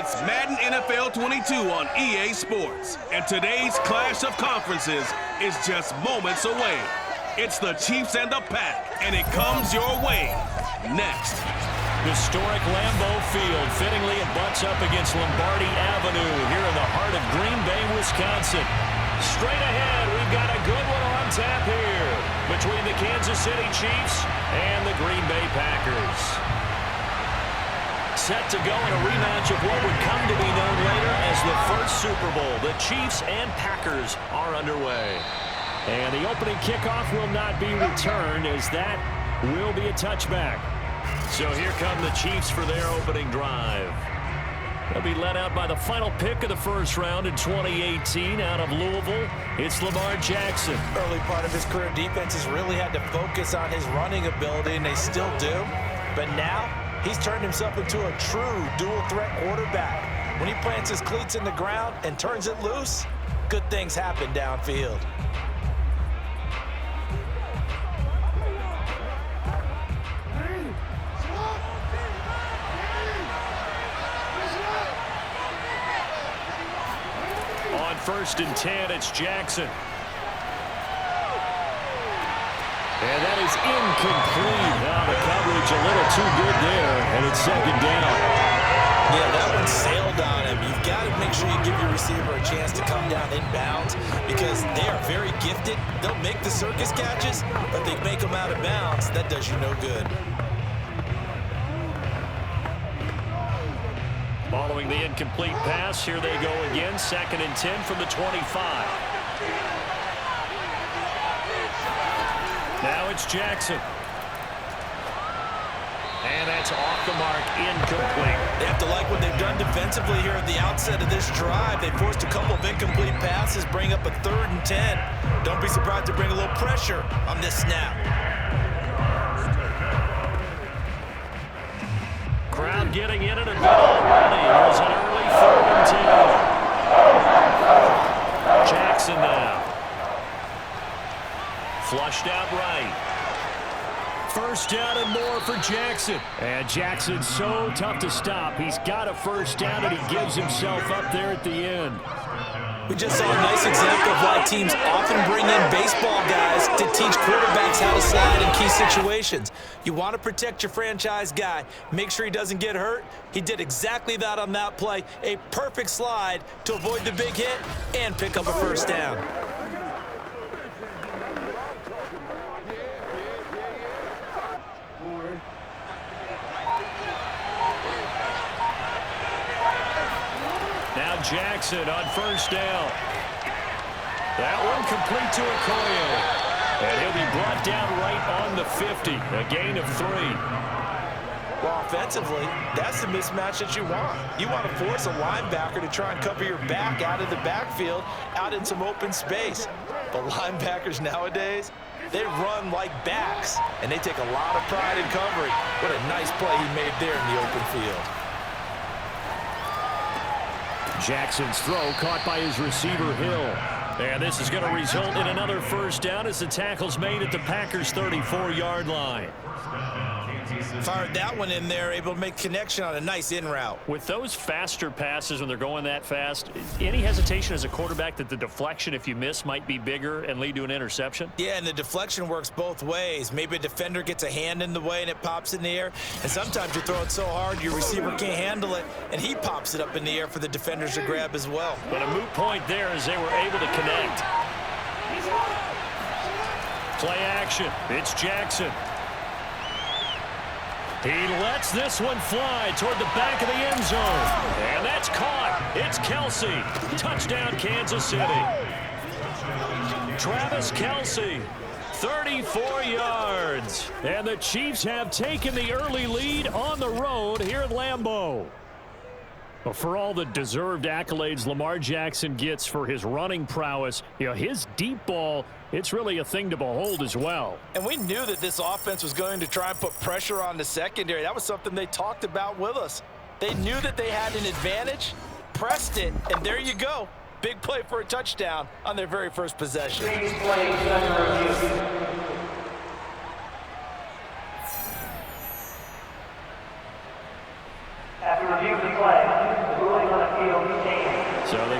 It's Madden NFL 22 on EA Sports, and today's clash of conferences is just moments away. It's the Chiefs and the Pack, and it comes your way next. Historic Lambeau Field. Fittingly, it butts up against Lombardi Avenue here in the heart of Green Bay, Wisconsin. Straight ahead, we've got a good one on tap here between the Kansas City Chiefs and the Green Bay Packers. Set to go in a rematch of what would come to be known later as the first Super Bowl. The Chiefs and Packers are underway. And the opening kickoff will not be returned, as that will be a touchback. So here come the Chiefs for their opening drive. They'll be led out by the final pick of the first round in 2018 out of Louisville. It's Lamar Jackson. Early part of his career, defenses really had to focus on his running ability, and they still do. But now, he's turned himself into a true dual-threat quarterback. When he plants his cleats in the ground and turns it loose, good things happen downfield. On 1st and 10, it's Jackson. And that is incomplete. Now the coverage a little too good there, and it's 2nd down. Yeah, that one sailed on him. You've got to make sure you give your receiver a chance to come down inbounds because they are very gifted. They'll make the circus catches, but they make them out of bounds. That does you no good. Following the incomplete pass, here they go again. 2nd and 10 from the 25. Now it's Jackson. And that's off the mark, incomplete. They have to like what they've done defensively here at the outset of this drive. They forced a couple of incomplete passes, bring up a 3rd and 10. Don't be surprised to bring a little pressure on this snap. Crowd getting in it a bit already. Here's an early 3rd and 10. Jackson now. Flushed out right. 1st down and more for Jackson. And Jackson's so tough to stop. He's got a 1st down, and he gives himself up there at the end. We just saw a nice example of why teams often bring in baseball guys to teach quarterbacks how to slide in key situations. You want to protect your franchise guy. Make sure he doesn't get hurt. He did exactly that on that play. A perfect slide to avoid the big hit and pick up a 1st down. Jackson on 1st down. That one complete to Okoye. And he'll be brought down right on the 50. A gain of 3. Well, offensively, that's the mismatch that you want. You want to force a linebacker to try and cover your back out of the backfield, out in some open space. But linebackers nowadays, they run like backs, and they take a lot of pride in covering. What a nice play he made there in the open field. Jackson's throw caught by his receiver, Hill. And this is going to result in another 1st down as the tackle's made at the Packers' 34-yard line. Fired that one in there, able to make connection on a nice in route. With those faster passes when they're going that fast, any hesitation as a quarterback that the deflection, if you miss, might be bigger and lead to an interception? Yeah, and the deflection works both ways. Maybe a defender gets a hand in the way and it pops in the air, and sometimes you throw it so hard your receiver can't handle it, and he pops it up in the air for the defenders to grab as well. But a moot point there as they were able to connect. Play action. It's Jackson. He lets this one fly toward the back of the end zone. And that's caught. It's Kelce. Touchdown, Kansas City. Travis Kelce, 34 yards. And the Chiefs have taken the early lead on the road here at Lambeau. Well, for all the deserved accolades Lamar Jackson gets for his running prowess, his deep ball, it's really a thing to behold as well. And we knew that this offense was going to try and put pressure on the secondary. That was something they talked about with us. They knew that they had an advantage, pressed it, and there you go. Big play for a touchdown on their very first possession. After review of the play,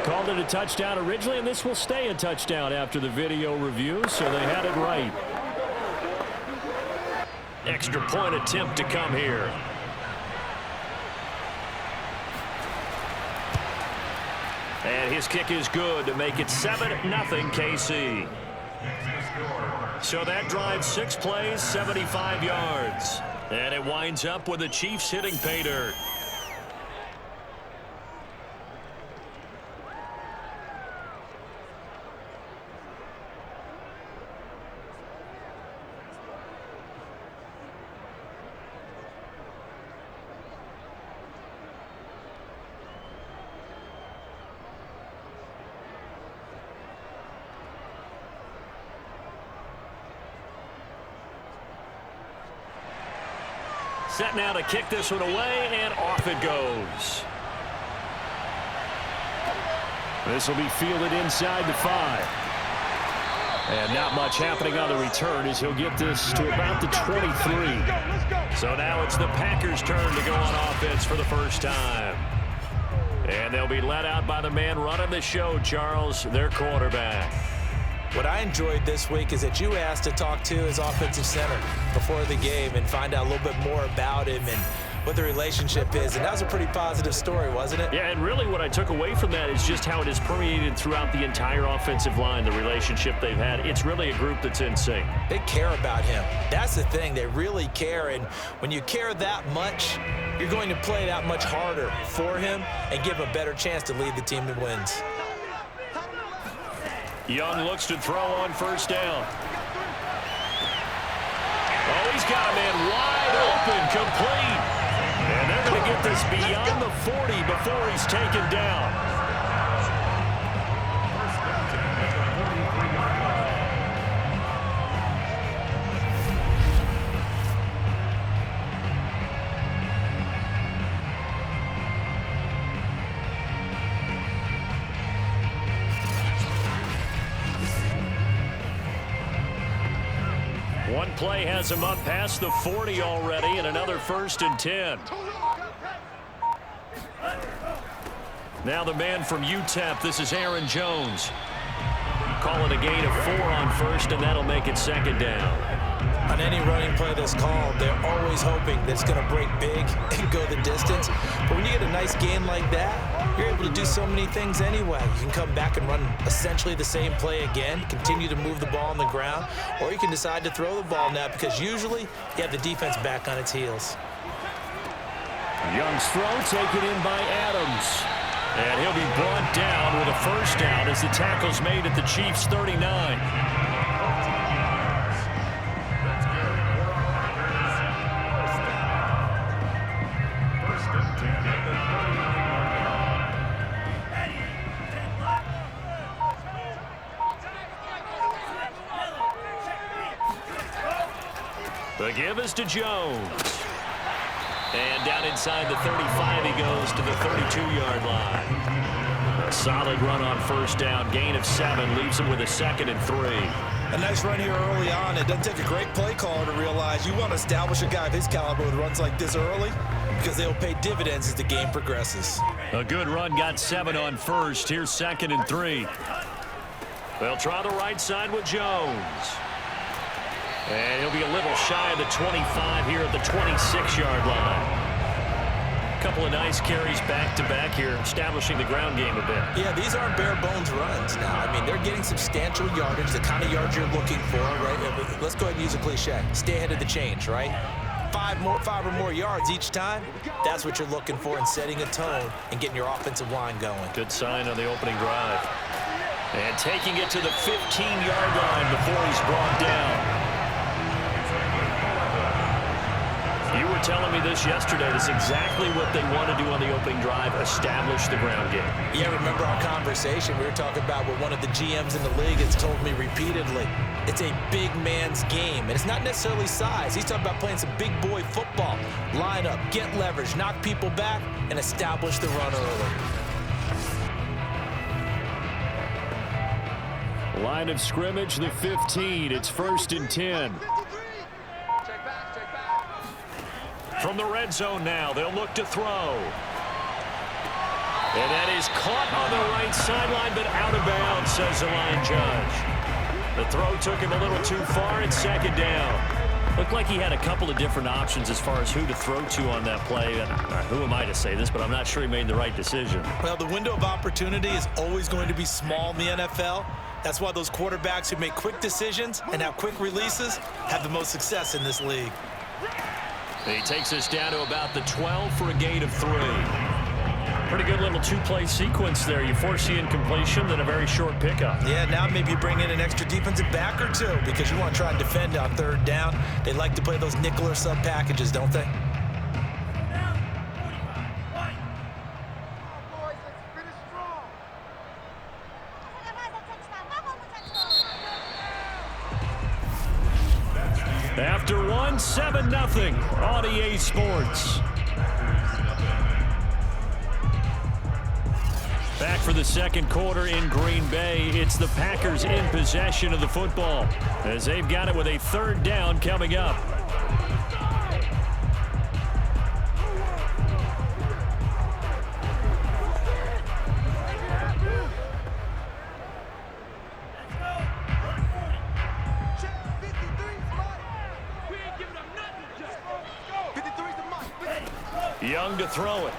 called it a touchdown originally, and this will stay a touchdown after the video review, so they had it right. Extra point attempt to come here. And his kick is good to make it 7-0 KC. So that drives 6 plays, 75 yards. And it winds up with the Chiefs hitting pay dirt. Set now to kick this one away, and off it goes. This will be fielded inside the 5. And not much happening on the return as he'll get this to about the 23. So now it's the Packers' turn to go on offense for the first time. And they'll be let out by the man running the show, Charles, their quarterback. What I enjoyed this week is that you asked to talk to his offensive center before the game and find out a little bit more about him and what the relationship is. And that was a pretty positive story, wasn't it? Yeah, and really what I took away from that is just how it has permeated throughout the entire offensive line, the relationship they've had. It's really a group that's in sync. They care about him. That's the thing. They really care. And when you care that much, you're going to play that much harder for him and give him a better chance to lead the team to wins. Young looks to throw on first down. Oh, he's got a man wide open, complete. And they're going to get this beyond the 40 before he's taken down. One play has him up past the 40 already, and another 1st and 10. Now the man from UTEP, this is Aaron Jones. Call it a gain of 4 on first, and that'll make it 2nd down. On any running play that's called, they're always hoping that it's going to break big and go the distance. But when you get a nice gain like that, you're able to do so many things anyway. You can come back and run essentially the same play again, continue to move the ball on the ground, or you can decide to throw the ball now because usually you have the defense back on its heels. Young's throw taken in by Adams. And he'll be brought down with a 1st down as the tackle's made at the Chiefs' 39. The give is to Jones. And down inside the 35, he goes to the 32-yard line. A solid run on 1st down, gain of 7, leaves him with a 2nd and 3. A nice run here early on. It doesn't take a great play caller to realize you want to establish a guy of his caliber with runs like this early because they'll pay dividends as the game progresses. A good run, got 7 on 1st. Here's 2nd and 3. They'll try the right side with Jones. And he'll be a little shy of the 25 here at the 26-yard line. A couple of nice carries back-to-back here, establishing the ground game a bit. Yeah, these aren't bare-bones runs now. I mean, they're getting substantial yardage, the kind of yards you're looking for, right? Let's go ahead and use a cliche. Stay ahead of the change, right? 5 or more yards each time, that's what you're looking for in setting a tone and getting your offensive line going. Good sign on the opening drive. And taking it to the 15-yard line before he's brought down. You were telling me this yesterday. That's exactly what they want to do on the opening drive, establish the ground game. Yeah, remember our conversation? We were talking about what one of the GMs in the league has told me repeatedly. It's a big man's game, and it's not necessarily size. He's talking about playing some big boy football. Line up, get leverage, knock people back, and establish the run early. Line of scrimmage, the 15. It's 1st and 10. From the red zone now, they'll look to throw. And that is caught on the right sideline, but out of bounds, says the line judge. The throw took him a little too far. It's second down. Looked like he had a couple of different options as far as who to throw to on that play. And who am I to say this, but I'm not sure he made the right decision. Well, the window of opportunity is always going to be small in the NFL. That's why those quarterbacks who make quick decisions and have quick releases have the most success in this league. He takes us down to about the 12 for a gain of 3. Pretty good little two-play sequence there. You force the incompletion, then a very short pickup. Yeah, now maybe you bring in an extra defensive back or two because you want to try and defend on third down. They like to play those nickel or sub packages, don't they? After one, 7-0 on EA Sports. Back for the second quarter in Green Bay. It's the Packers in possession of the football as they've got it with a third down coming up. Young to throw it.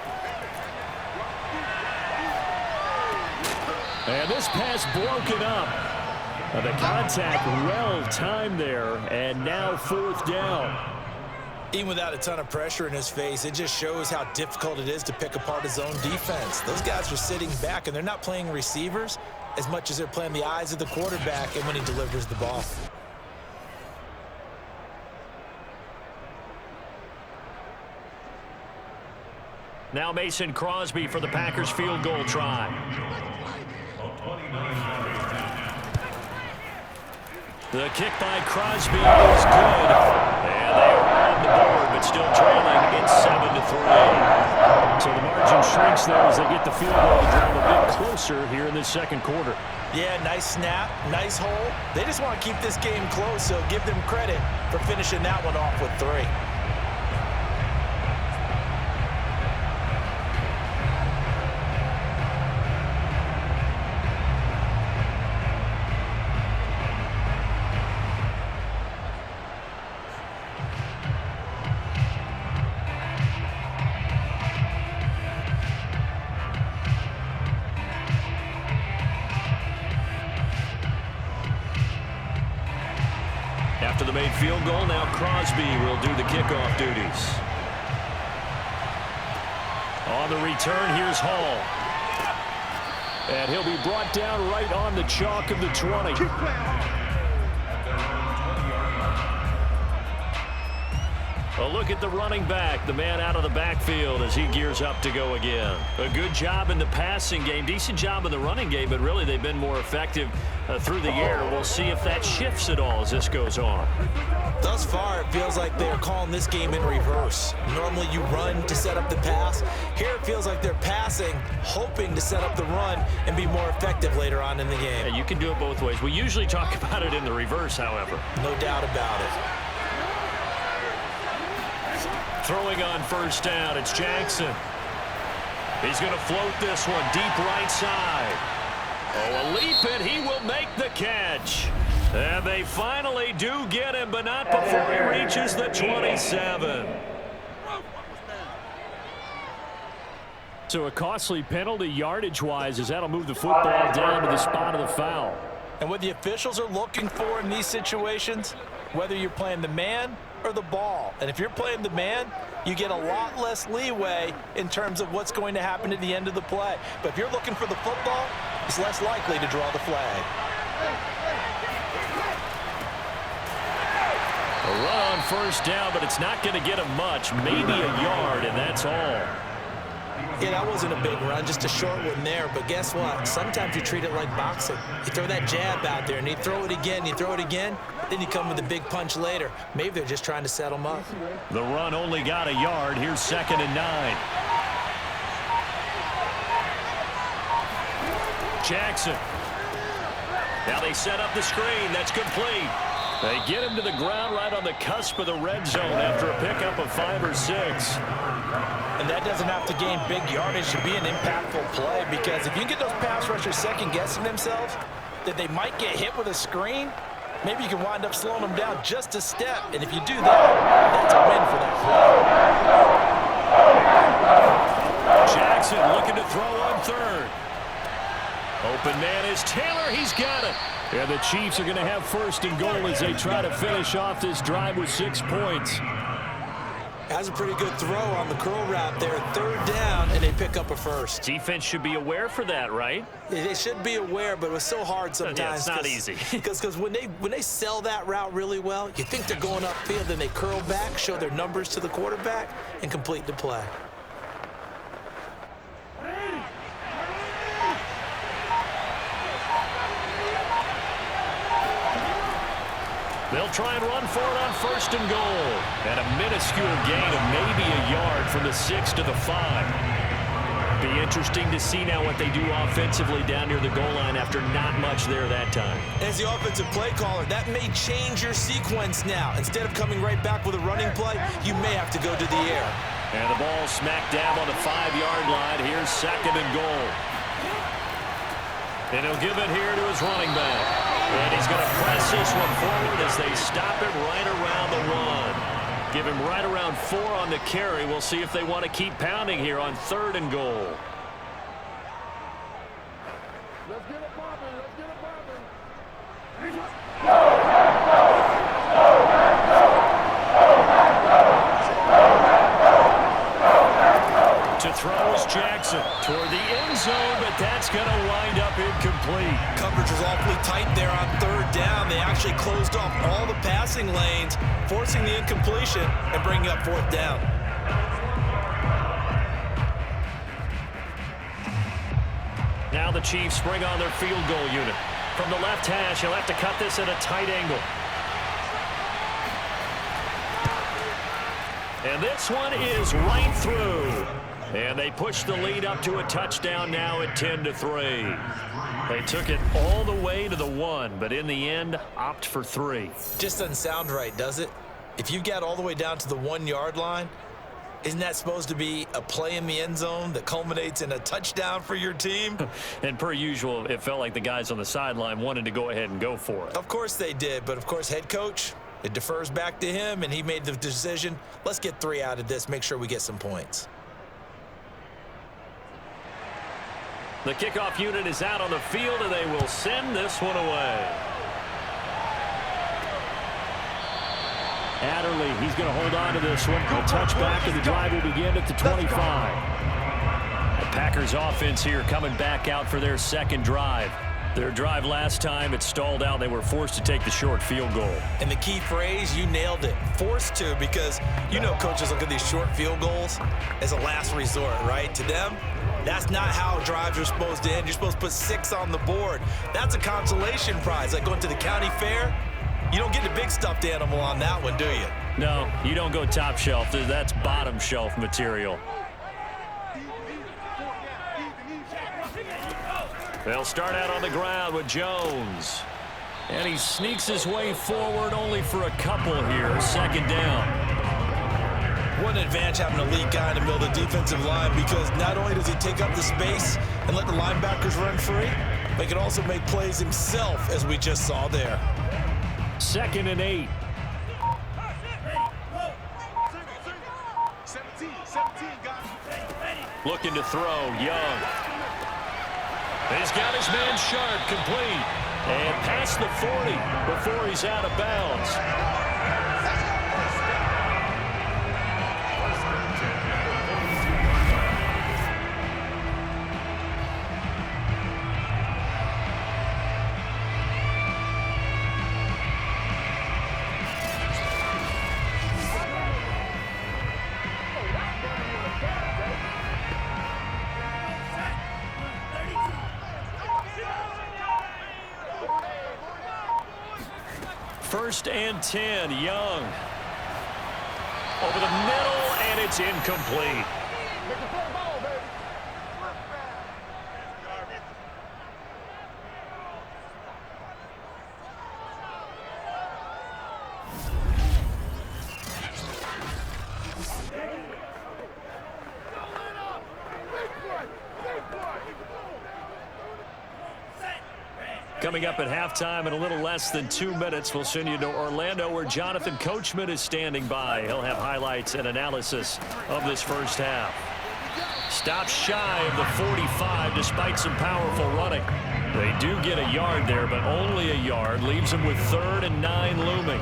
And this pass broken up. The contact well timed there, and now fourth down. Even without a ton of pressure in his face, it just shows how difficult it is to pick apart his own defense. Those guys are sitting back, and they're not playing receivers as much as they're playing the eyes of the quarterback and when he delivers the ball. Now Mason Crosby for the Packers field goal try. The kick by Crosby is good. And they are on the board, but still trailing. It's 7-3. So the margin shrinks there as they get the field goal to drive a bit closer here in this second quarter. Yeah, nice snap, nice hole. They just want to keep this game close, so give them credit for finishing that one off with 3. After the made field goal, now Crosby will do the kickoff duties. On the return, here's Hall. And he'll be brought down right on the chalk of the 20. A look at the running back, the man out of the backfield as he gears up to go again. A good job in the passing game, decent job in the running game, but really they've been more effective through the air. We'll see if that shifts at all as this goes on. Thus far, it feels like they're calling this game in reverse. Normally you run to set up the pass. Here it feels like they're passing, hoping to set up the run and be more effective later on in the game. Yeah, you can do it both ways. We usually talk about it in the reverse, however. No doubt about it. Throwing on first down, it's Jackson. He's going to float this one deep right side. Oh, a leap, and he will make the catch. And they finally do get him, but not before he reaches the 27. So a costly penalty yardage-wise as that'll move the football down to the spot of the foul. And what the officials are looking for in these situations, whether you're playing the man or the ball. And if you're playing the man, you get a lot less leeway in terms of what's going to happen at the end of the play. But if you're looking for the football, it's less likely to draw the flag. A run on first down, but it's not going to get him much. Maybe a yard, and that's all. Yeah, that wasn't a big run, just a short one there. But guess what? Sometimes you treat it like boxing. You throw that jab out there, and you throw it again, then you come with a big punch later. Maybe they're just trying to set them up. The run only got a yard. Here's 2nd and 9. Jackson. Now they set up the screen. That's complete. They get him to the ground right on the cusp of the red zone after a pickup of 5 or 6. And that doesn't have to gain big yardage to be an impactful play, because if you get those pass rushers second-guessing themselves that they might get hit with a screen, maybe you can wind up slowing them down just a step. And if you do that, that's a win for that play. Jackson looking to throw on third. Open man is Taylor. He's got it. And the Chiefs are going to have first and goal as they try to finish off this drive with 6 points. Has a pretty good throw on the curl route there. Third down, and they pick up a first. Defense should be aware for that, right? They should be aware, but it was so hard sometimes. Yeah, it's not easy. Because when they sell that route really well, you think they're going upfield, then they curl back, show their numbers to the quarterback, and complete the play. They'll try and run for it on first and goal. And a minuscule gain of maybe a yard from the 6 to the 5. Be interesting to see now what they do offensively down near the goal line after not much there that time. As the offensive play caller, that may change your sequence now. Instead of coming right back with a running play, you may have to go to the air. And the ball smack dab on the 5-yard line. Here's second and goal. And he'll give it here to his running back. And he's going to press this one forward as they stop it right around the 1. Give him right around 4 on the carry. We'll see if they want to keep pounding here on third and goal. Let's get it popping. Let's get it popping. To throw is Jackson toward the end zone, but that's going to wind up incomplete. Coverage was awfully tight there on third down. They actually closed off all the passing lanes, forcing the incompletion and bringing up fourth down. Now the Chiefs bring on their field goal unit. From the left hash, he'll have to cut this at a tight angle. And this one is right through. And they push the lead up to a touchdown now at 10-3. They took it all the way to the 1, but in the end, opt for 3. Just doesn't sound right, does it? If you get all the way down to the 1-yard line, isn't that supposed to be a play in the end zone that culminates in a touchdown for your team? And per usual, it felt like the guys on the sideline wanted to go ahead and go for it. Of course they did, but of course head coach, it defers back to him, and he made the decision, let's get 3 out of this, make sure we get some points. The kickoff unit is out on the field, and they will send this one away. Adderley, he's going to hold on to this one. A touchback, and the drive will begin at the 25. The Packers offense here coming back out for their second drive. Their drive last time, it stalled out. They were forced to take the short field goal. And the key phrase, you nailed it. Forced to, because you know coaches look at these short field goals as a last resort, right? To them, that's not how drives are supposed to end. You're supposed to put 6 on the board. That's a consolation prize, like going to the county fair. You don't get the big stuffed animal on that one, do you? No, you don't go top shelf. That's bottom shelf material. They'll start out on the ground with Jones. And he sneaks his way forward only for a couple here. Second down. What an advantage having a lead guy in the middle of the defensive line, because not only does he take up the space and let the linebackers run free, but he can also make plays himself, as we just saw there. Second and 8. Looking to throw, Young. He's got his man Sharpe complete. And past the 40 before he's out of bounds. First and 10, Young. Over the middle, and it's incomplete. Coming up at halftime in a little less than 2 minutes, we'll send you to Orlando where Jonathan Coachman is standing by. He'll have highlights and analysis of this first half. Stops shy of the 45 despite some powerful running. They do get a yard there, but only a yard. Leaves them with 3rd and 9 looming.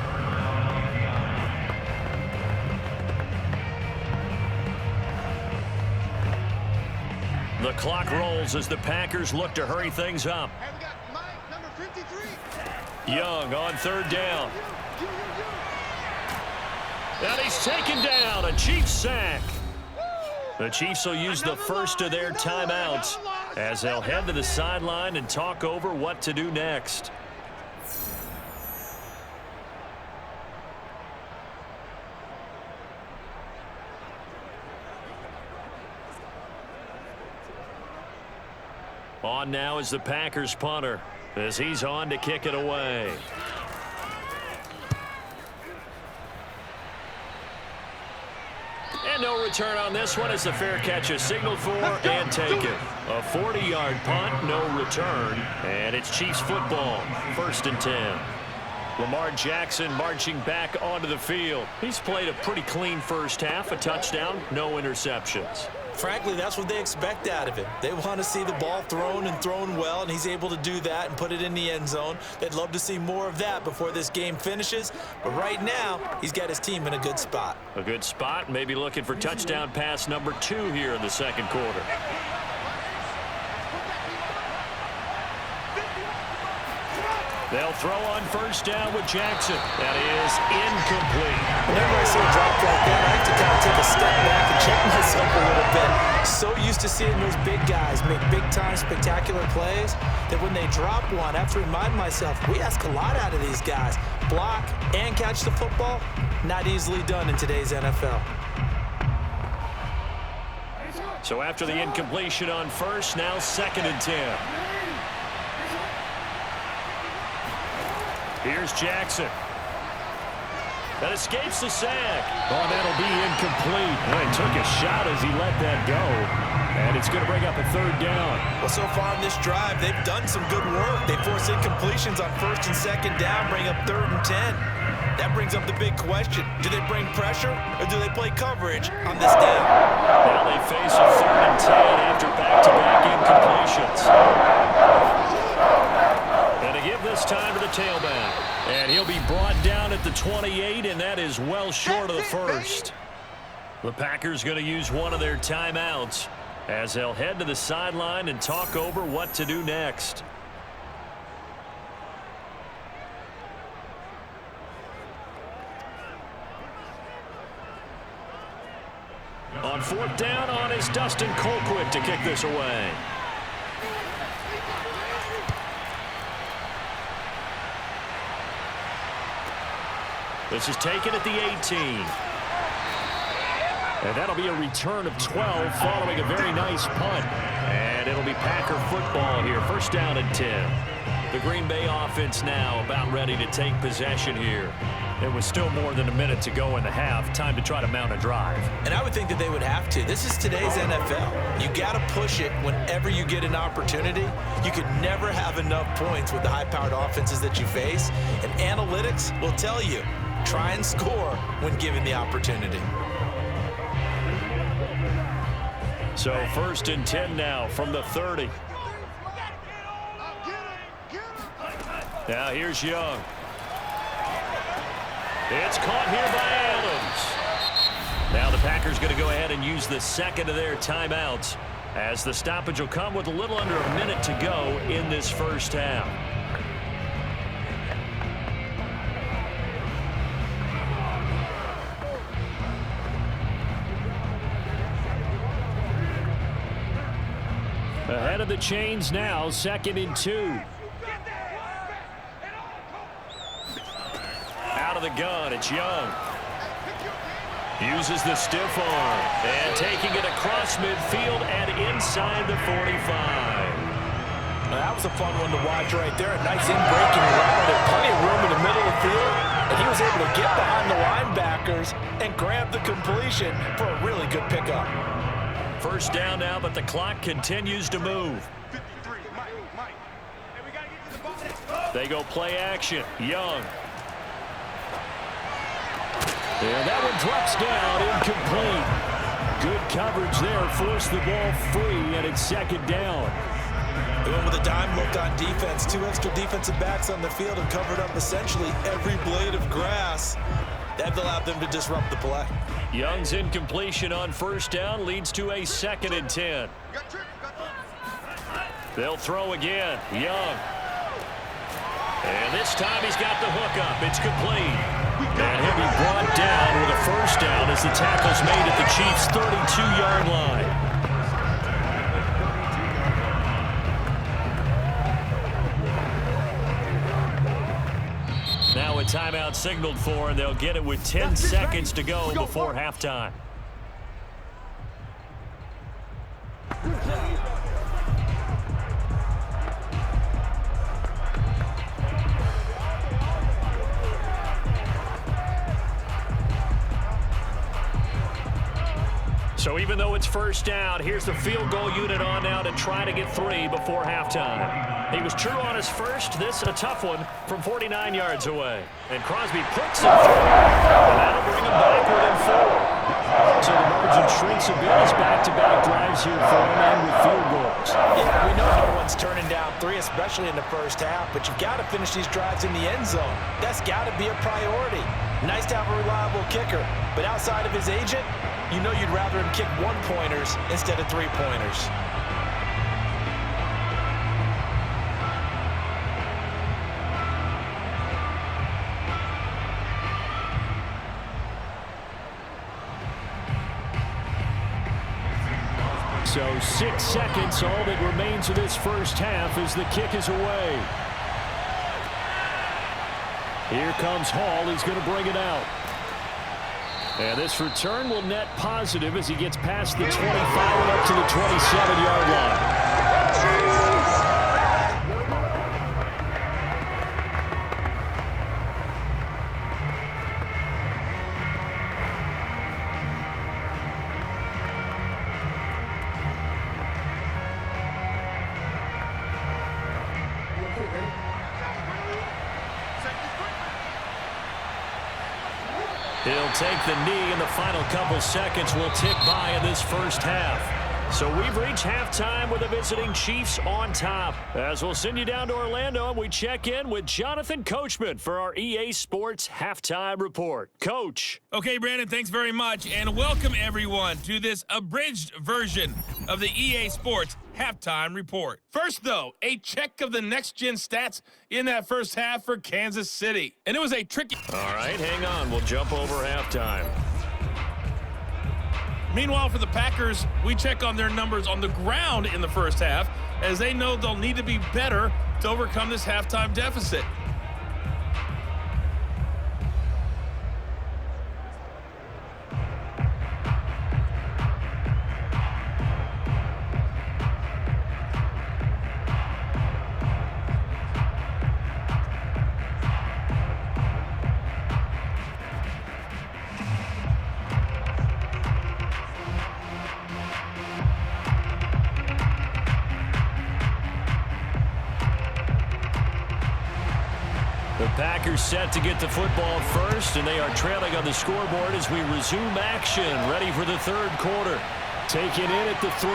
The clock rolls as the Packers look to hurry things up. Young on 3rd down. And he's taken down. A Chiefs sack. The Chiefs will use the first of their timeouts as they'll head to the sideline and talk over what to do next. On now is the Packers punter as he's on to kick it away. And no return on this one as the fair catch is signaled for and taken. A 40-yard punt, no return, and it's Chiefs football, 1st and 10. Lamar Jackson marching back onto the field. He's played a pretty clean first half, a touchdown, no interceptions. Frankly, that's what they expect out of him. They want to see the ball thrown and thrown well, and he's able to do that and put it in the end zone. They'd love to see more of that before this game finishes. But right now, he's got his team in a good spot. A good spot, maybe looking for touchdown pass number 2 here in the second quarter. They'll throw on 1st down with Jackson. That is incomplete. Whenever I see a drop like that, I have to kind of take a step back and check myself a little bit. So used to seeing those big guys make big-time spectacular plays that when they drop one, I have to remind myself, we ask a lot out of these guys. Block and catch the football, not easily done in today's NFL. So after the incompletion on 1st, now 2nd and 10. Here's Jackson. That escapes the sack. Oh, that'll be incomplete. Well, he took a shot as he let that go. And it's going to bring up a 3rd down. Well, so far in this drive, they've done some good work. They force incompletions on 1st and 2nd down, bring up 3rd and 10. That brings up the big question. Do they bring pressure or do they play coverage on this down? Now they face a 3rd and 10 after back-to-back incompletions. And to give this time to the tailback. And he'll be brought down at the 28, and that is well short of the 1st. The Packers going to use one of their timeouts as they'll head to the sideline and talk over what to do next. On 4th down, on is Dustin Colquitt to kick this away. This is taken at the 18. And that'll be a return of 12 following a very nice punt. And it'll be Packer football here. 1st down and 10. The Green Bay offense now about ready to take possession here. There was still more than a minute to go in the half. Time to try to mount a drive. And I would think that they would have to. This is today's NFL. You got to push it whenever you get an opportunity. You could never have enough points with the high-powered offenses that you face. And analytics will tell you, try and score when given the opportunity. So 1st and 10 now from the 30. Now here's Young. It's caught here by Adams. Now the Packers going to go ahead and use the 2nd of their timeouts as the stoppage will come with a little under a minute to go in this first half. Ahead of the chains now, 2nd and 2. Out of the gun, it's Young. Uses the stiff arm and taking it across midfield and inside the 45. Now, that was a fun one to watch right there. A nice in-breaking route and plenty of room in the middle of the field. And he was able to get behind the linebackers and grab the completion for a really good pickup. 1st down now, but the clock continues to move. 53, Mike. Hey, we got to get to the ball. They go play action. Young. And that one drops down, incomplete. Good coverage there, forced the ball free, and it's second down. They went with a dime look on defense. 2 extra defensive backs on the field and covered up essentially every blade of grass. That allowed them to disrupt the play. Young's incompletion on first down leads to a 2nd and 10. They'll throw again. Young. And this time he's got the hook up. It's complete. And he'll be brought down with a first down as the tackle's made at the Chiefs' 32-yard line. Now a timeout signaled for, and they'll get it with 10 seconds to go before halftime. So even though it's first down, here's the field goal unit on now to try to get 3 before halftime. He was true on his first. This a tough one from 49 yards away. And Crosby puts it through. And that'll bring him back within 4. So the margin shrinks a bit as back-to-back drives here for him and with field goals. Yeah, we know no one's turning down 3, especially in the first half, but you've got to finish these drives in the end zone. That's got to be a priority. Nice to have a reliable kicker, but outside of his agent, you know you'd rather him kick 1-pointers instead of 3-pointers. So 6 seconds, all that remains of this first half as the kick is away. Here comes Hall. He's going to bring it out. And this return will net positive as he gets past the 25 and up to the 27-yard line. He'll take the knee, and the final couple seconds will tick by in this first half. So we've reached halftime with the visiting Chiefs on top. As we'll send you down to Orlando, and we check in with Jonathan Coachman for our EA Sports Halftime Report. Coach. Okay, Brandon, thanks very much, and welcome everyone to this abridged version of the EA Sports Halftime Report. First, though, a check of the next-gen stats in that first half for Kansas City. And it was a tricky... All right, hang on. We'll jump over halftime. Meanwhile, for the Packers, we check on their numbers on the ground in the first half, as they know they'll need to be better to overcome this halftime deficit. The Packers set to get the football first, and they are trailing on the scoreboard as we resume action, ready for the third quarter. Taken in at the 3.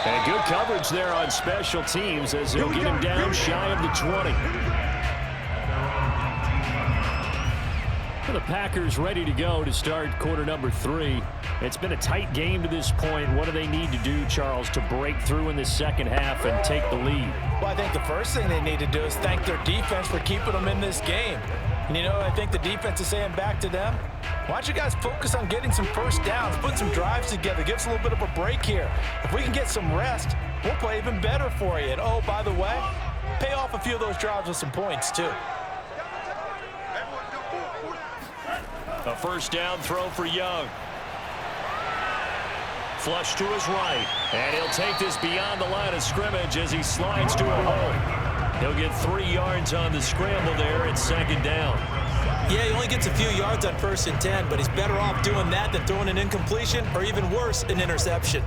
And good coverage there on special teams as they'll get him down shy of the 20. The Packers ready to go to start quarter number 3. It's been a tight game to this point. What do they need to do, Charles, to break through in the second half and take the lead? Well, I think the first thing they need to do is thank their defense for keeping them in this game. And, you know, I think the defense is saying back to them, why don't you guys focus on getting some first downs, put some drives together, give us a little bit of a break here. If we can get some rest, we'll play even better for you. And, oh, by the way, pay off a few of those drives with some points, too. A first down throw for Young. Flush to his right. And he'll take this beyond the line of scrimmage as he slides to a hole. He'll get 3 yards on the scramble there at second down. Yeah, he only gets a few yards on 1st and 10, but he's better off doing that than throwing an incompletion or even worse, an interception.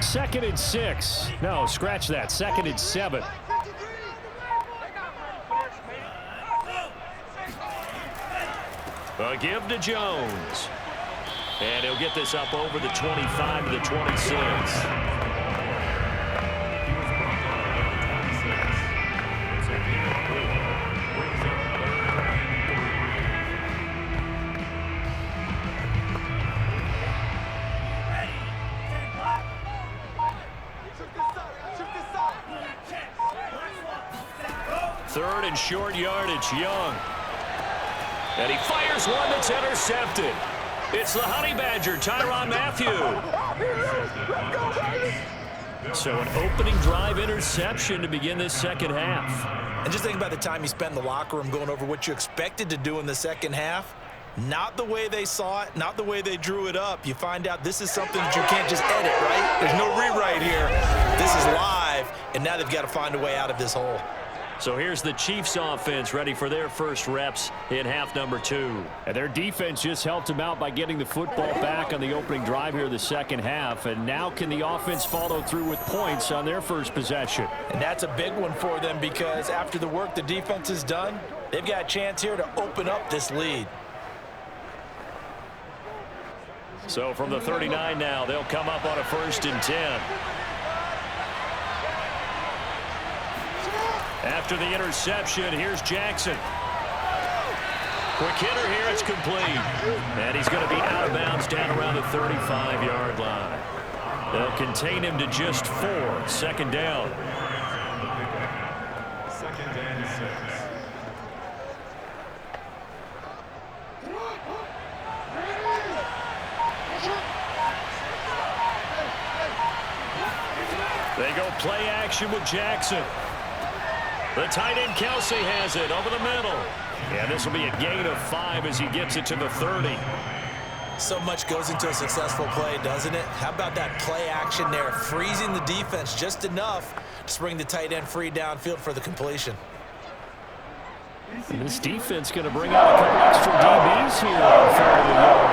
2nd and 6. No, scratch that. 2nd and 7. A give to Jones. And he'll get this up over the 25 to the 26. Third and short yardage, Young. And he fires one that's intercepted. It's the Honey Badger, Tyrann Mathieu. So an opening drive interception to begin this second half. And just think about the time you spent in the locker room going over what you expected to do in the second half. Not the way they saw it, not the way they drew it up. You find out this is something that you can't just edit, right? There's no rewrite here. This is live, and now they've got to find a way out of this hole. So here's the Chiefs offense ready for their first reps in half number 2. And their defense just helped them out by getting the football back on the opening drive here in the second half. And now can the offense follow through with points on their first possession? And that's a big one for them because after the work the defense has done, they've got a chance here to open up this lead. So from the 39 now, they'll come up on a 1st and 10. After the interception, here's Jackson. Quick hitter here, it's complete. And he's going to be out of bounds down around the 35-yard line. They'll contain him to just 4. 2nd down. 2nd and 6. They go play action with Jackson. The tight end Kelce has it over the middle. And this will be a gain of 5 as he gets it to the 30. So much goes into a successful play, doesn't it? How about that play action there, freezing the defense just enough to bring the tight end free downfield for the completion. And this defense going to bring out a couple extra DBs here on 3rd and long.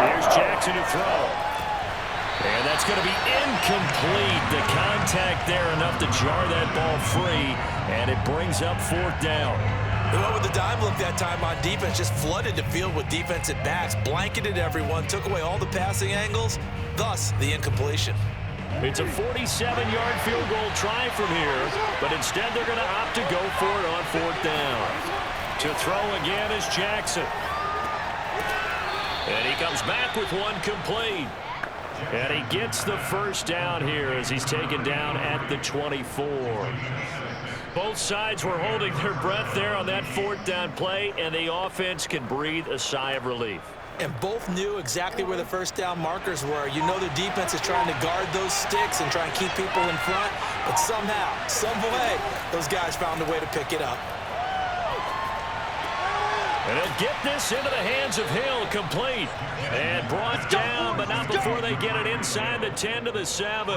Here's Jackson to throw. And that's going to be incomplete. The contact there enough to jar that ball free, and it brings up 4th down. They went with the dime look that time on defense, just flooded the field with defensive backs, blanketed everyone, took away all the passing angles, thus the incompletion. It's a 47-yard field goal try from here, but instead they're going to opt to go for it on 4th down. To throw again is Jackson. And he comes back with one complete. And he gets the 1st down here as he's taken down at the 24. Both sides were holding their breath there on that 4th down play, and the offense can breathe a sigh of relief. And both knew exactly where the 1st down markers were. You know the defense is trying to guard those sticks and try and keep people in front, but somehow, some way, those guys found a way to pick it up. And he'll get this into the hands of Hill, complete. And brought down, but not before they get it inside the 10 to the 7.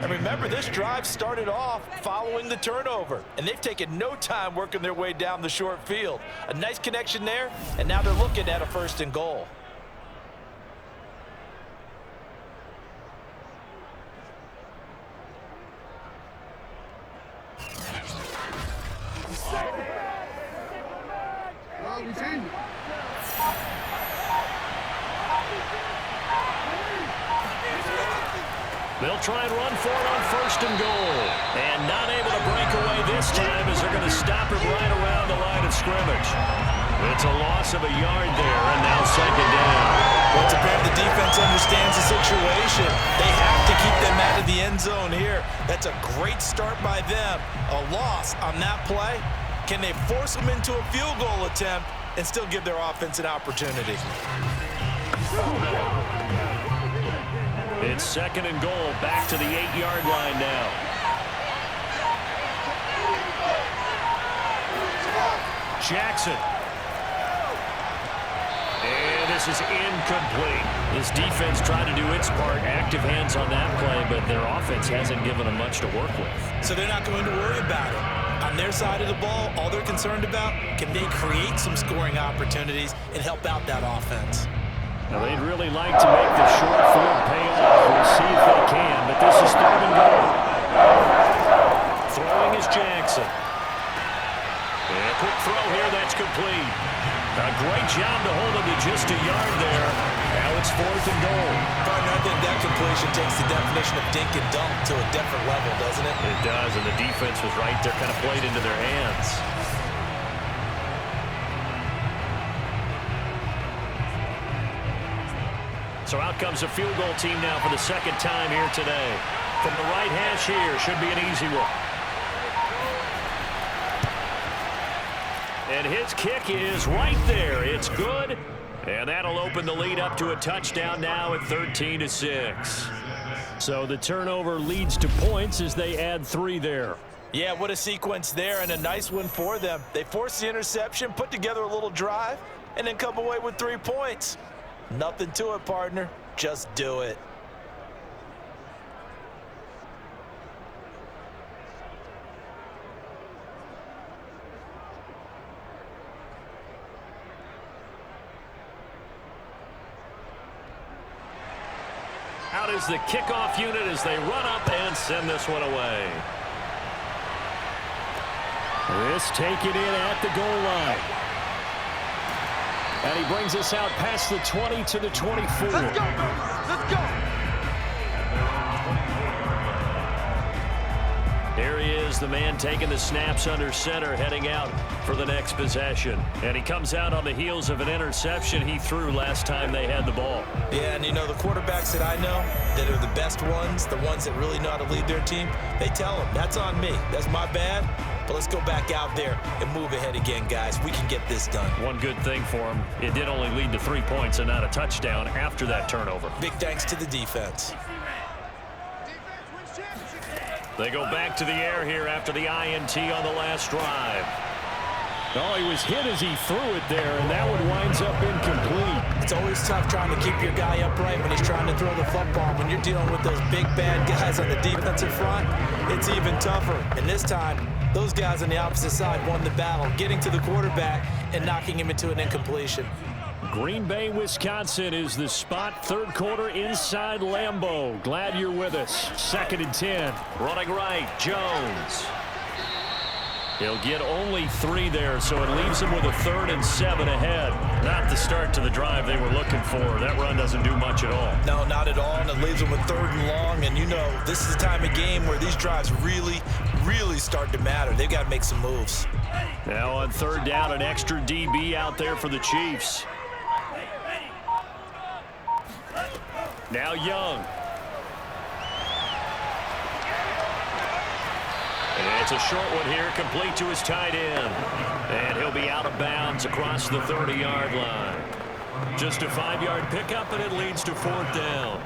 And remember, this drive started off following the turnover, and they've taken no time working their way down the short field. A nice connection there, and now they're looking at a 1st and goal. They'll try and run for it on 1st and goal. And not able to break away this time as they're going to stop him right around the line of scrimmage. It's a loss of a yard there, and now 2nd down. Once again, the defense understands the situation. They have to keep them out of the end zone here. That's a great start by them. A loss on that play. Can they force them into a field goal attempt and still give their offense an opportunity? It's 2nd and goal, back to the 8-yard line now. Jackson. And this is incomplete. This defense tried to do its part, active hands on that play, but their offense hasn't given them much to work with. So they're not going to worry about it. On their side of the ball, all they're concerned about, can they create some scoring opportunities and help out that offense? Now they'd really like to make the short field pay off. We'll see if they can, but this is 3rd and goal. Throwing is Jackson. And a quick throw here, that's complete. A great job to hold him to just a yard there. Now it's 4th and goal. Partner, I think that completion takes the definition of dink and dunk to a different level, doesn't it? It does, and the defense was right there, kind of played into their hands. So out comes a field goal team now for the 2nd time here today. From the right hash here, should be an easy one. And his kick is right there. It's good. And that'll open the lead up to a touchdown now at 13-6. So the turnover leads to points as they add 3 there. Yeah, what a sequence there, and a nice one for them. They force the interception, put together a little drive, and then come away with 3 points. Nothing to it, partner. Just do it. Out is the kickoff unit as they run up and send this one away. This taken in at the goal line. And he brings us out past the 20 to the 24. Let's go. Let's go. Here he is, the man taking the snaps under center, heading out for the next possession. And he comes out on the heels of an interception he threw last time they had the ball. Yeah, and you know, the quarterbacks that I know that are the best ones, the ones that really know how to lead their team, they tell them, that's on me. That's my bad. But let's go back out there and move ahead again, guys. We can get this done. One good thing for him, it did only lead to 3 points and not a touchdown after that turnover. Big thanks to the defense. They go back to the air here after the INT on the last drive. Oh, he was hit as he threw it there, and that one winds up incomplete. It's always tough trying to keep your guy upright when he's trying to throw the football. When you're dealing with those big, bad guys on the defensive front, it's even tougher. And this time, those guys on the opposite side won the battle, getting to the quarterback and knocking him into an incompletion. Green Bay, Wisconsin is the spot. 3rd quarter inside Lambeau. Glad you're with us. 2nd and 10. Running right, Jones. He'll get only 3 there, so it leaves him with a 3rd and 7 ahead. Not the start to the drive they were looking for. That run doesn't do much at all. No, not at all, and it leaves them with 3rd and long. And you know, this is the time of game where these drives really start to matter. They've got to make some moves. Now on 3rd down, an extra DB out there for the Chiefs. Now Young. And it's a short one here, complete to his tight end. And he'll be out of bounds across the 30-yard line. Just a 5-yard pickup, and it leads to 4th down.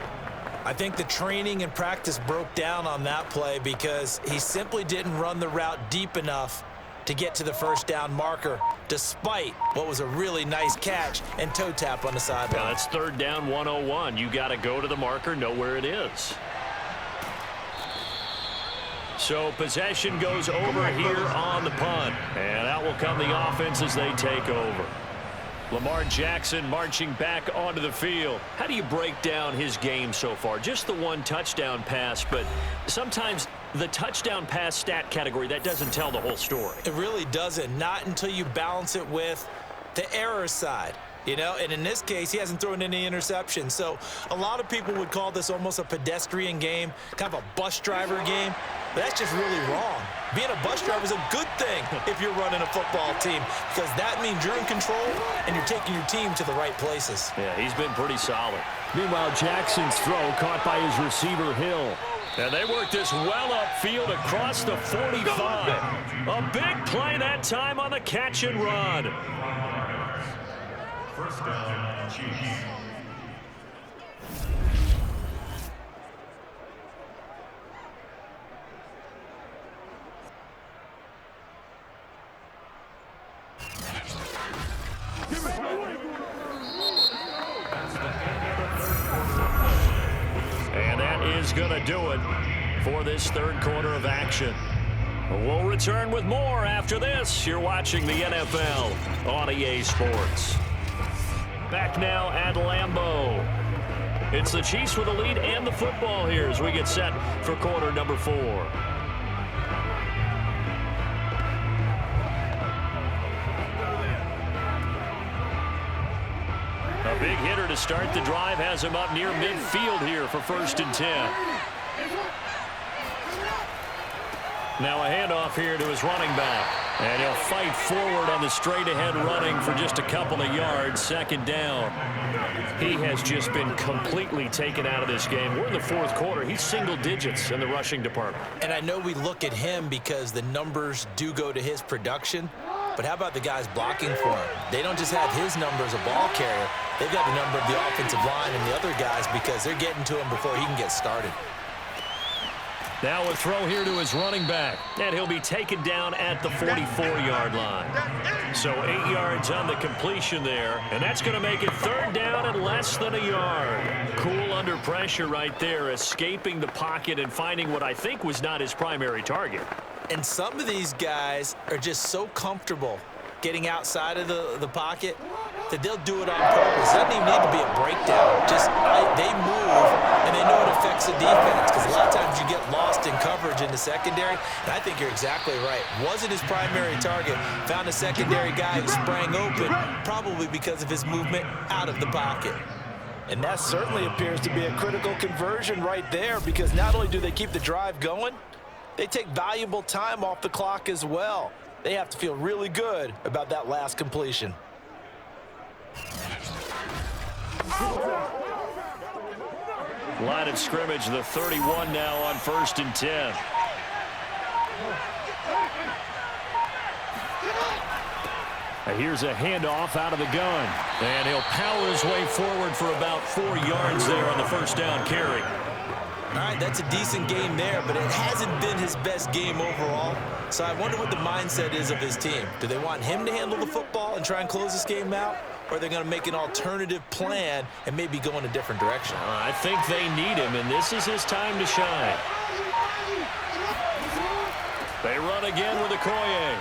I think the training and practice broke down on that play because he simply didn't run the route deep enough to get to the 1st down marker, despite what was a really nice catch and toe tap on the sideline. Now that's 3rd down 101. You got to go to the marker, know where it is. So possession goes over here on the punt. And out will come the offense as they take over. Lamar Jackson marching back onto the field. How do you break down his game so far? Just the 1 touchdown pass, but sometimes the touchdown pass stat category, that doesn't tell the whole story. It really doesn't. Not until you balance it with the error side. You know, and in this case, he hasn't thrown any interceptions. So a lot of people would call this almost a pedestrian game, kind of a bus driver game. But that's just really wrong. Being a bus driver is a good thing if you're running a football team, because that means you're in control and you're taking your team to the right places. Yeah, he's been pretty solid. Meanwhile, Jackson's throw caught by his receiver, Hill. And they work this well upfield across the 45. A big play that time on the catch and run. 1st down, Chiefs. And that is going to do it for this 3rd quarter of action. We'll return with more after this. You're watching the NFL on EA Sports. Back now at Lambeau. It's the Chiefs with the lead and the football here as we get set for quarter number 4. A big hitter to start the drive has him up near midfield here for 1st and 10. Now a handoff here to his running back. And he'll fight forward on the straight-ahead running for just a couple of yards. 2nd down. He has just been completely taken out of this game. We're in the 4th quarter. He's single digits in the rushing department. And I know we look at him because the numbers do go to his production. But how about the guys blocking for him? They don't just have his number as a ball carrier. They've got the number of the offensive line and the other guys because they're getting to him before he can get started. Now a throw here to his running back. And he'll be taken down at the 44-yard line. So 8 yards on the completion there. And that's going to make it 3rd down and less than a yard. Cool under pressure right there, escaping the pocket and finding what I think was not his primary target. And some of these guys are just so comfortable getting outside of the pocket that they'll do it on purpose. It doesn't even need to be a breakdown. Just they move, and they know it affects the defense because a lot of times you get lost in coverage in the secondary, and I think you're exactly right. Wasn't his primary target. Found a secondary guy who sprang open, probably because of his movement out of the pocket. And that certainly appears to be a critical conversion right there because not only do they keep the drive going, they take valuable time off the clock as well. They have to feel really good about that last completion. Line of scrimmage, the 31 now on 1st and 10. Here's a handoff out of the gun. And he'll power his way forward for about 4 yards there on the 1st down carry. All right, that's a decent game there, but it hasn't been his best game overall. So I wonder what the mindset is of his team. Do they want him to handle the football and try and close this game out? Or are they going to make an alternative plan and maybe go in a different direction? I think they need him, and this is his time to shine. They run again with Okoye.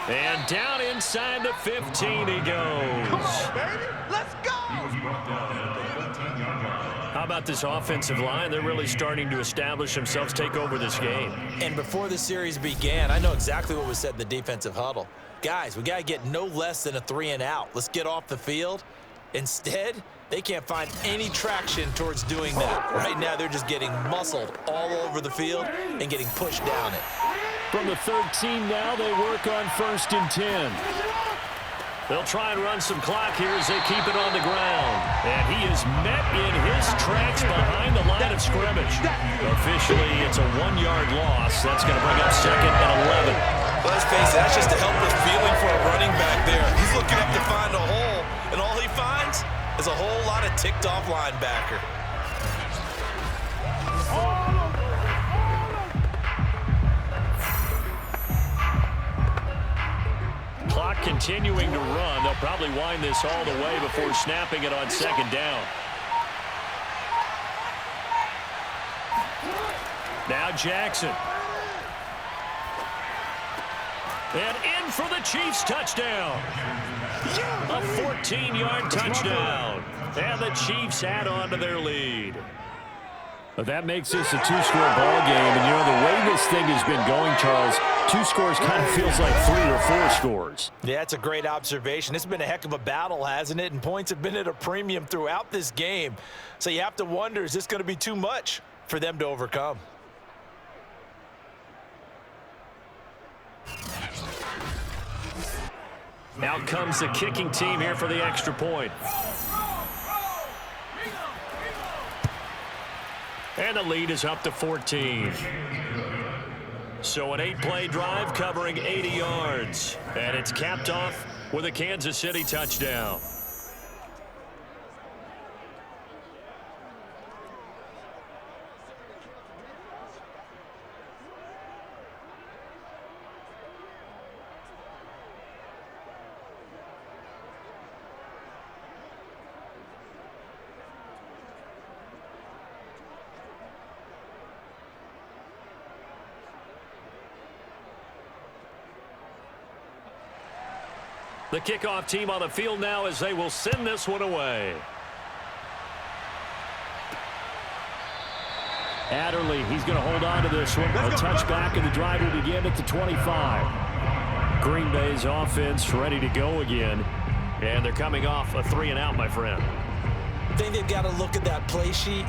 And down inside the 15 he goes. Come on, baby. Let's go. How about this offensive line? They're really starting to establish themselves, take over this game. And before the series began, I know exactly what was said in the defensive huddle. Guys, we got to get no less than a 3 and out. Let's get off the field. Instead, they can't find any traction towards doing that. Right now, they're just getting muscled all over the field and getting pushed down it. From the 13 now, they work on 1st and 10. They'll try and run some clock here as they keep it on the ground. And he is met in his tracks behind the line of scrimmage. Officially, it's a 1-yard loss. That's going to bring up 2nd and 11. Well, let's face it, that's just a helpless feeling for a running back there. He's looking up to find a hole, and all he finds is a whole lot of ticked-off linebacker. Clock continuing to run. They'll probably wind this all the way before snapping it on 2nd down. Now Jackson. And in for the Chiefs touchdown. A 14-yard touchdown. And the Chiefs add on to their lead. But that makes this a 2-score ball game. And, you know, the way this thing has been going, Charles, 2 scores kind of feels like 3 or 4 scores. Yeah, that's a great observation. It's been a heck of a battle, hasn't it? And points have been at a premium throughout this game. So you have to wonder, is this going to be too much for them to overcome? Out comes the kicking team here for the extra point. And the lead is up to 14. So an 8-play drive covering 80 yards. And it's capped off with a Kansas City touchdown. The kickoff team on the field now as they will send this one away. Adderley, he's going to hold on to this one. A touchback, and the drive will begin at the 25. Green Bay's offense ready to go again. And they're coming off a 3-and-out, my friend. I think they've got to look at that play sheet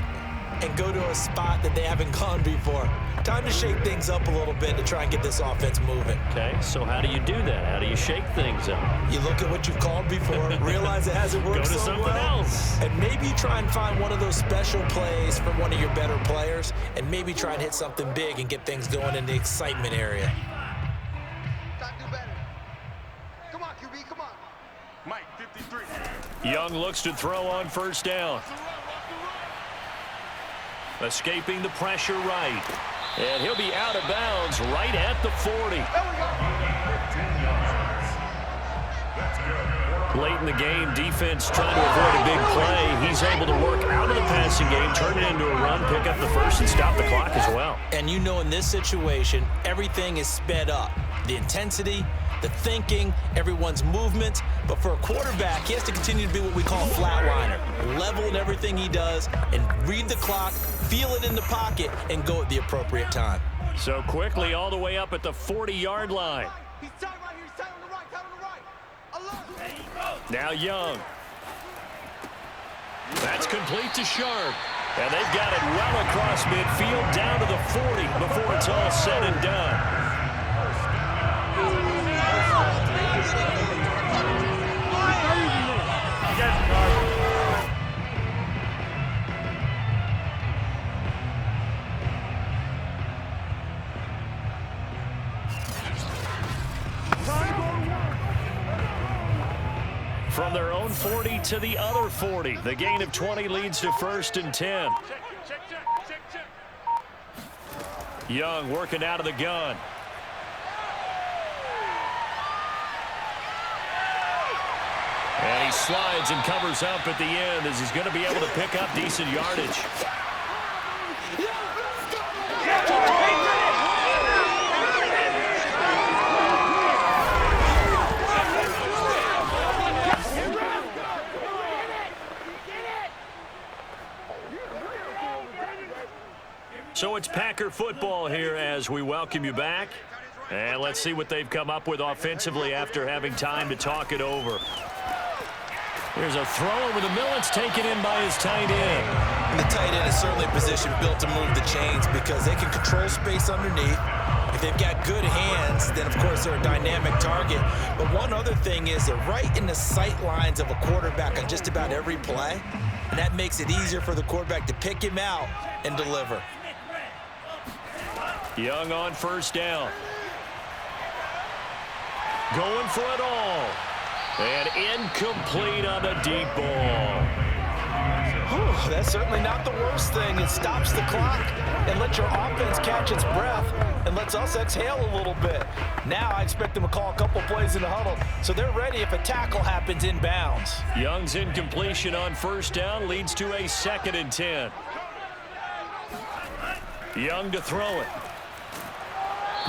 and go to a spot that they haven't gone before. Time to shake things up a little bit to try and get this offense moving. Okay, so how do you do that? How do you shake things up? You look at what you've called before, realize it hasn't worked Go to so something well, else. and maybe try and find one of those special plays from one of your better players, and maybe try and hit something big and get things going in the excitement area. Time to do better. Come on, QB, come on. Mike, 53. Young looks to throw on first down. Escaping the pressure right. And he'll be out of bounds right at the 40. Late in the game, defense trying to avoid a big play. He's able to work out of the passing game, turn it into a run, pick up the first, and stop the clock as well. And you know, in this situation, everything is sped up. The intensity, the thinking, everyone's movement. But for a quarterback, he has to continue to be what we call a flatliner. Level in everything he does and read the clock, feel it in the pocket, and go at the appropriate time. So quickly all the way up at the 40-yard line. He's tight right here. He's tight on the right. Tight on the right. Alert. Now Young. That's complete to Sharpe. And they've got it well across midfield down to the 40 before it's all said and done. From their own 40 to the other 40. The gain of 20 leads to 1st and 10. Young working out of the gun. And he slides and covers up at the end as he's going to be able to pick up decent yardage. So it's Packer football here as we welcome you back. And let's see what they've come up with offensively after having time to talk it over. There's a throw over the middle. It's taken in by his tight end. And the tight end is certainly a position built to move the chains because they can control space underneath. If they've got good hands, then, of course, they're a dynamic target. But one other thing is they're right in the sight lines of a quarterback on just about every play. And that makes it easier for the quarterback to pick him out and deliver. Young on first down. Going for it all. And incomplete on the deep ball. Whew, that's certainly not the worst thing. It stops the clock and lets your offense catch its breath and lets us exhale a little bit. Now I expect them to call a couple plays in the huddle so they're ready if a tackle happens inbounds. Young's incompletion on first down leads to a 2nd and 10. Young to throw it.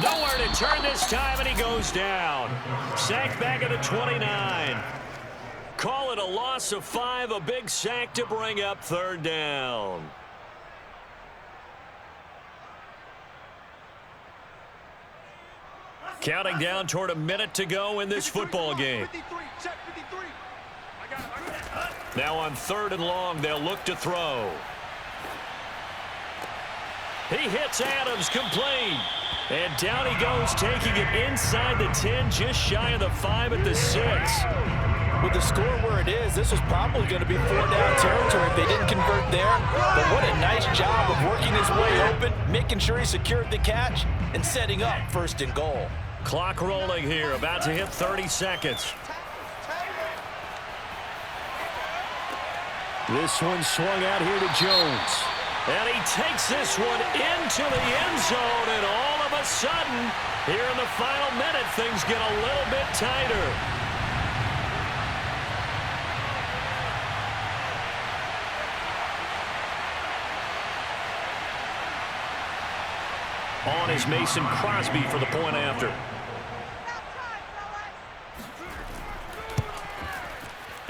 Nowhere to turn this time, and he goes down. Sacked back at the 29. Call it a loss of 5, a big sack to bring up 3rd down. Counting down toward a minute to go in this football game. 53. Check 53. Now on 3rd and long, they'll look to throw. He hits Adams, complete. And down he goes, taking it inside the 10, just shy of the 5 at the 6. With the score where it is, this was probably going to be 4-down territory if they didn't convert there. But what a nice job of working his way open, making sure he secured the catch, and setting up 1st and goal. Clock rolling here, about to hit 30 seconds. This one swung out here to Jones. And he takes this one into the end zone, and all of a sudden, here in the final minute, things get a little bit tighter. On is Mason Crosby for the point after.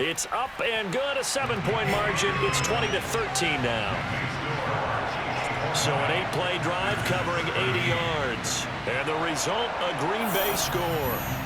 It's up and good, a 7-point margin. It's 20-13 now. So an 8-play drive covering 80 yards. And the result, a Green Bay score.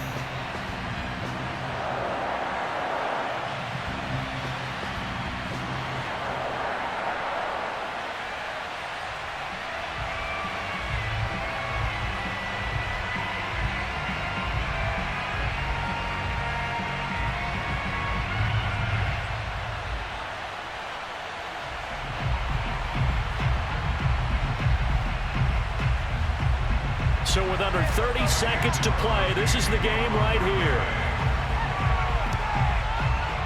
So with under 30 seconds to play, this is the game right here.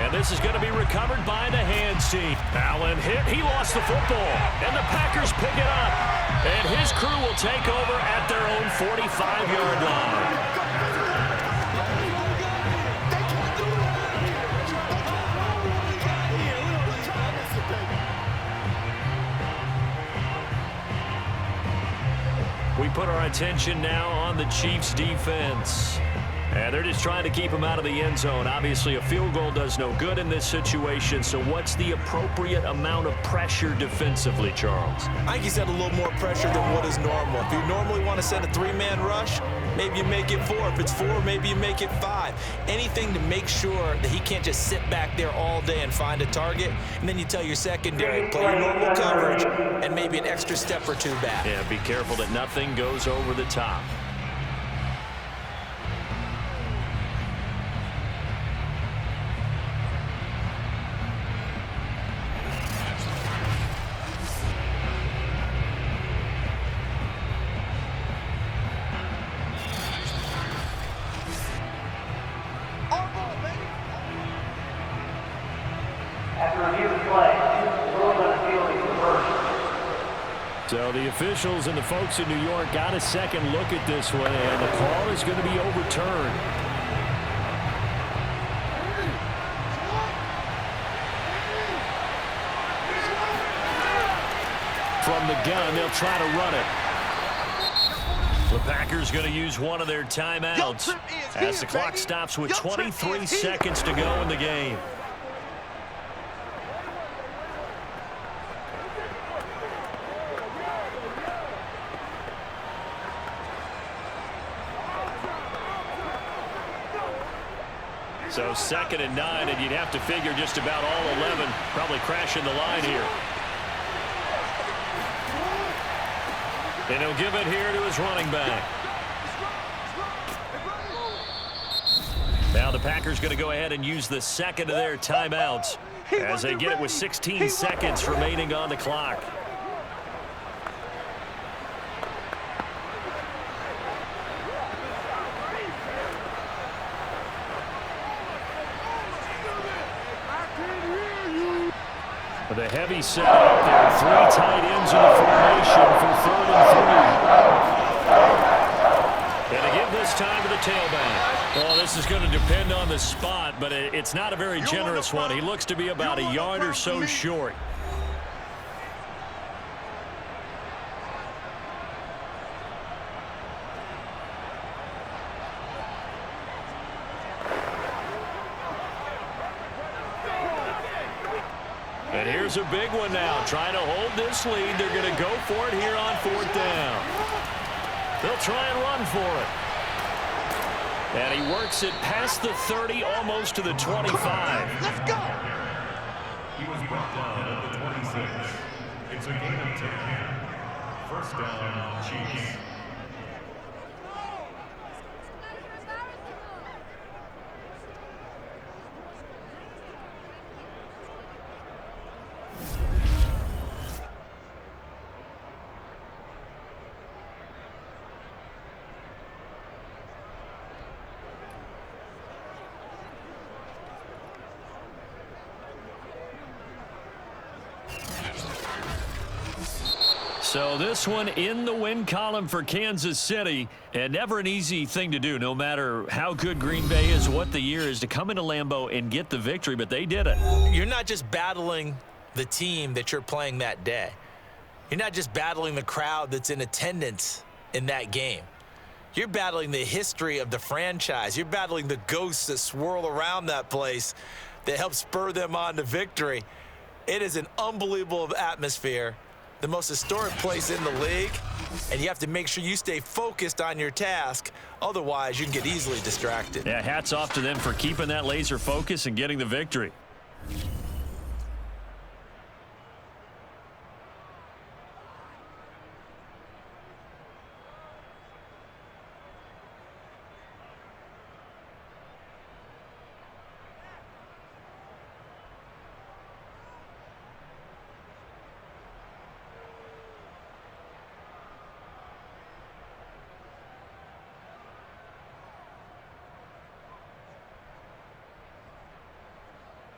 And this is going to be recovered by the hands team. Allen hit. He lost the football. And the Packers pick it up. And his crew will take over at their own 45-yard line. We put our attention now on the Chiefs' defense. And they're just trying to keep him out of the end zone. Obviously, a field goal does no good in this situation. So what's the appropriate amount of pressure defensively, Charles? I think he's had a little more pressure than what is normal. If you normally want to send a 3-man rush, maybe you make it 4. If it's 4, maybe you make it 5. Anything to make sure that he can't just sit back there all day and find a target. And then you tell your secondary, play your normal coverage and maybe an extra step or 2 back. Yeah, be careful that nothing goes over the top. So the officials and the folks in New York got a second look at this one, and the call is going to be overturned. From the gun, they'll try to run it. The Packers going to use one of their timeouts as the clock stops with 23 seconds to go in the game. So 2nd and 9, and you'd have to figure just about all 11 probably crashing the line here. And he'll give it here to his running back. Now the Packers going to go ahead and use the second of their timeouts as they get it with 16 seconds remaining on the clock. The heavy set out there, 3 tight ends in the formation for 3rd and 3. And to give this time to the tailback. Well, this is going to depend on the spot, but it's not a very generous one. He looks to be about a yard or so short. And here's a big one now, trying to hold this lead. They're going to go for it here on 4th down. They'll try and run for it. And he works it past the 30, almost to the 25. Let's go. He was brought down at the 26. It's a gain of 10. 1st down, Chiefs. So this one in the win column for Kansas City, and never an easy thing to do, no matter how good Green Bay is, what the year is, to come into Lambeau and get the victory, but they did it. You're not just battling the team that you're playing that day. You're not just battling the crowd that's in attendance in that game. You're battling the history of the franchise. You're battling the ghosts that swirl around that place that help spur them on to victory. It is an unbelievable atmosphere, the most historic place in the league, and you have to make sure you stay focused on your task. Otherwise, you can get easily distracted. Yeah, hats off to them for keeping that laser focus and getting the victory.